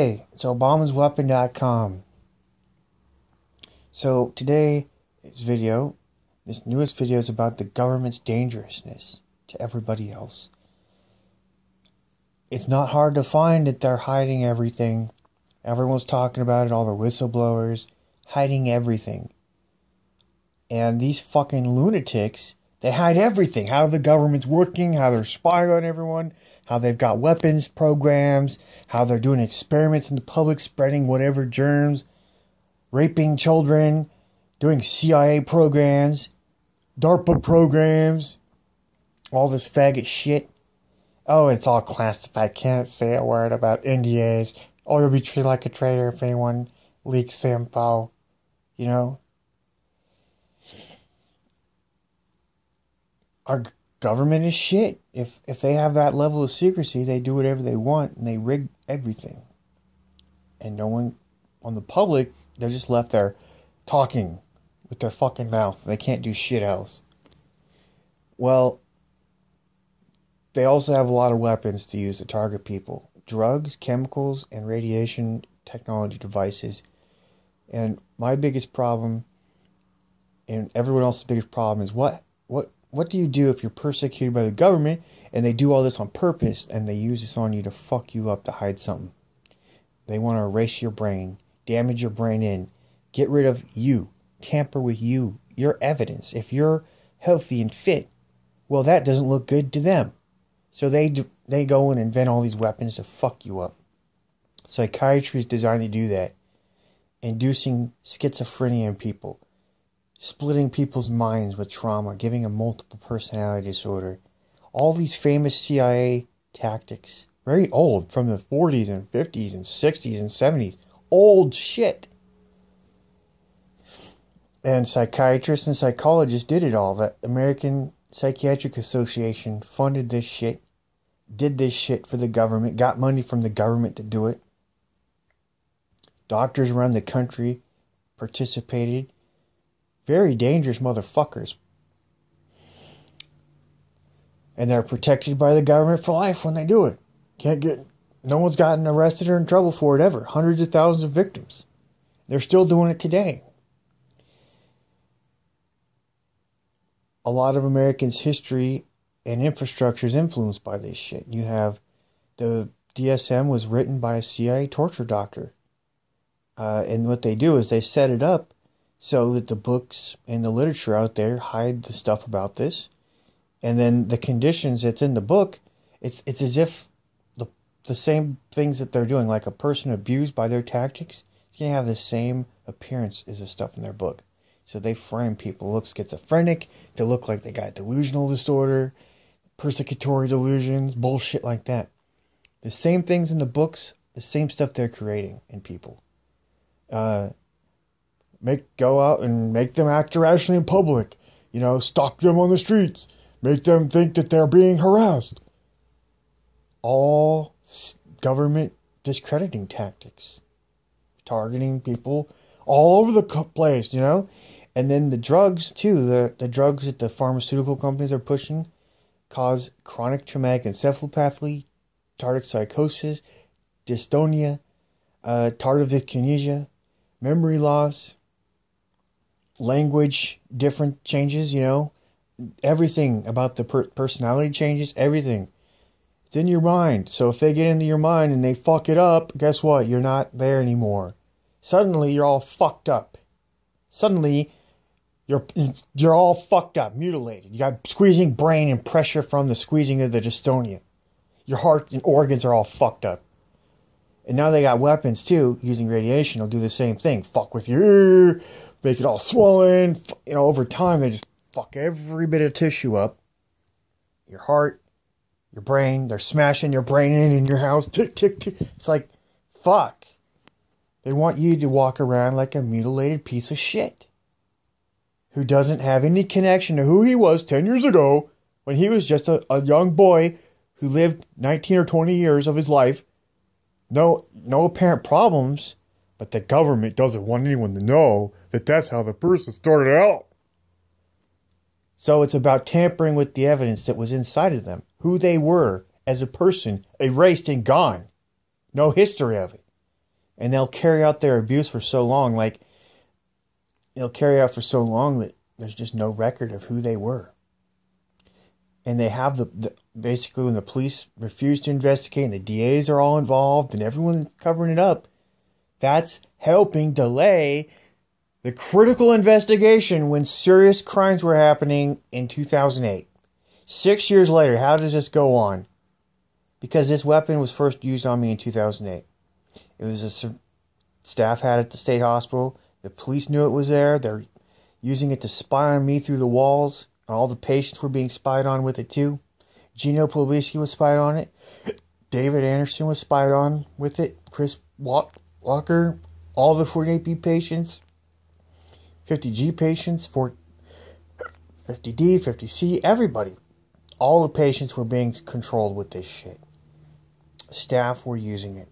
Hey, it's obamasweapon.com. So today, this newest video is about the government's dangerousness to everybody else. It's not hard to find that they're hiding everything. Everyone's talking about it, all the whistleblowers, hiding everything. And these fucking lunatics, they hide everything. How the government's working, how they're spying on everyone, how they've got weapons programs, how they're doing experiments in the public, spreading whatever germs, raping children, doing CIA programs, DARPA programs, all this faggot shit. Oh, it's all classified. Can't say a word about NDAs. Oh, you'll be treated like a traitor if anyone leaks the info. You know? Our government is shit. If they have that level of secrecy, they do whatever they want and they rig everything. And no one on the public, they're just left there talking with their fucking mouth. They can't do shit else. Well, they also have a lot of weapons to use to target people. Drugs, chemicals, and radiation technology devices. And my biggest problem, and everyone else's biggest problem, is what do you do if you're persecuted by the government and they do all this on purpose and they use this on you to fuck you up, to hide something? They want to erase your brain, damage your brain in, get rid of you, tamper with you, your evidence. If you're healthy and fit, well, that doesn't look good to them. So they go and invent all these weapons to fuck you up. Psychiatry is designed to do that, inducing schizophrenia in people, splitting people's minds with trauma, giving them multiple personality disorder. All these famous CIA tactics, very old, from the 40s and 50s and 60s and 70s. Old shit. And psychiatrists and psychologists did it all. The American Psychiatric Association funded this shit, did this shit for the government, got money from the government to do it. Doctors around the country participated. Very dangerous motherfuckers. And they're protected by the government for life when they do it. No one's gotten arrested or in trouble for it ever. Hundreds of thousands of victims. They're still doing it today. A lot of Americans' history and infrastructure is influenced by this shit. You have the DSM was written by a CIA torture doctor. And what they do is they set it up so that the books and the literature out there hide the stuff about this. And then the conditions that's in the book, it's as if the same things that they're doing, like a person abused by their tactics, can have the same appearance as the stuff in their book. So they frame people who look schizophrenic, they look like they got delusional disorder, persecutory delusions, bullshit like that. The same things in the books, the same stuff they're creating in people. Go out and make them act irrationally in public. Stalk them on the streets. Make them think that they're being harassed. All government discrediting tactics. Targeting people all over the place, And then the drugs, too. The drugs that the pharmaceutical companies are pushing cause chronic traumatic encephalopathy, tardive psychosis, dystonia, tardive dyskinesia, memory loss, language, different changes, everything about the personality changes, everything. It's in your mind. So if they get into your mind and they fuck it up, guess what? You're not there anymore. Suddenly, you're all fucked up. Suddenly, you're all fucked up, mutilated. You got squeezing brain and pressure from the squeezing of the dystonia. Your heart and organs are all fucked up. And now they got weapons, too, using radiation. They'll do the same thing. Fuck with your ear, make it all swollen. Over time, they just fuck every bit of tissue up. Your heart, your brain, they're smashing your brain in your house. Tick, tick, tick. It's like, fuck. They want you to walk around like a mutilated piece of shit who doesn't have any connection to who he was 10 years ago when he was just a young boy who lived 19 or 20 years of his life. No apparent problems, but the government doesn't want anyone to know that that's how the person started out. So it's about tampering with the evidence that was inside of them, who they were as a person, erased and gone. No history of it. And they'll carry out their abuse for so long, like, they'll carry out for so long that there's just no record of who they were. And they have basically when the police refuse to investigate and the DAs are all involved and everyone's covering it up, that's helping delay the critical investigation when serious crimes were happening in 2008. 6 years later, how does this go on? Because this weapon was first used on me in 2008. It was staff had it at the state hospital. The police knew it was there. They're using it to spy on me through the walls. All the patients were being spied on with it too. Gino Poblisky was spied on it. David Anderson was spied on with it. Chris Walker. All the 48B patients. 50G patients. 50D, 50C. Everybody. All the patients were being controlled with this shit. Staff were using it.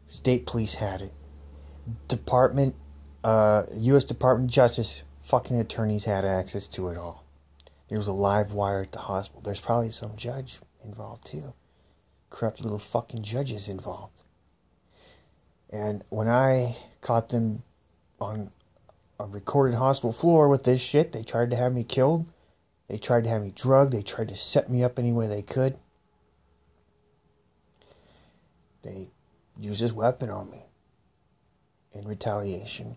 State police had it. U.S. Department of Justice fucking attorneys had access to it all. There was a live wire at the hospital. There's probably some judge involved too. Corrupt little fucking judges involved. And when I caught them on a recorded hospital floor with this shit, they tried to have me killed. They tried to have me drugged. They tried to set me up any way they could. They used this weapon on me in retaliation.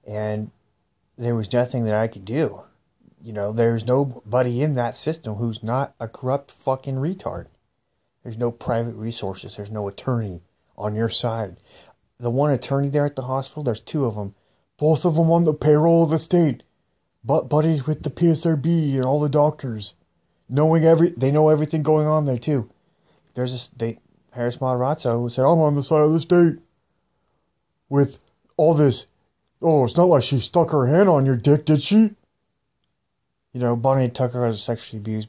And there was nothing that I could do. You know, there's nobody in that system who's not a corrupt fucking retard. There's no private resources. There's no attorney on your side. The one attorney there at the hospital, there's two of them. Both of them on the payroll of the state. But buddies with the PSRB and all the doctors. They know everything going on there too. There's Harris Matarazzo said, I'm on the side of the state. With all this, oh, it's not like she stuck her hand on your dick, did she? You know, Bonnie Tucker was sexually abused.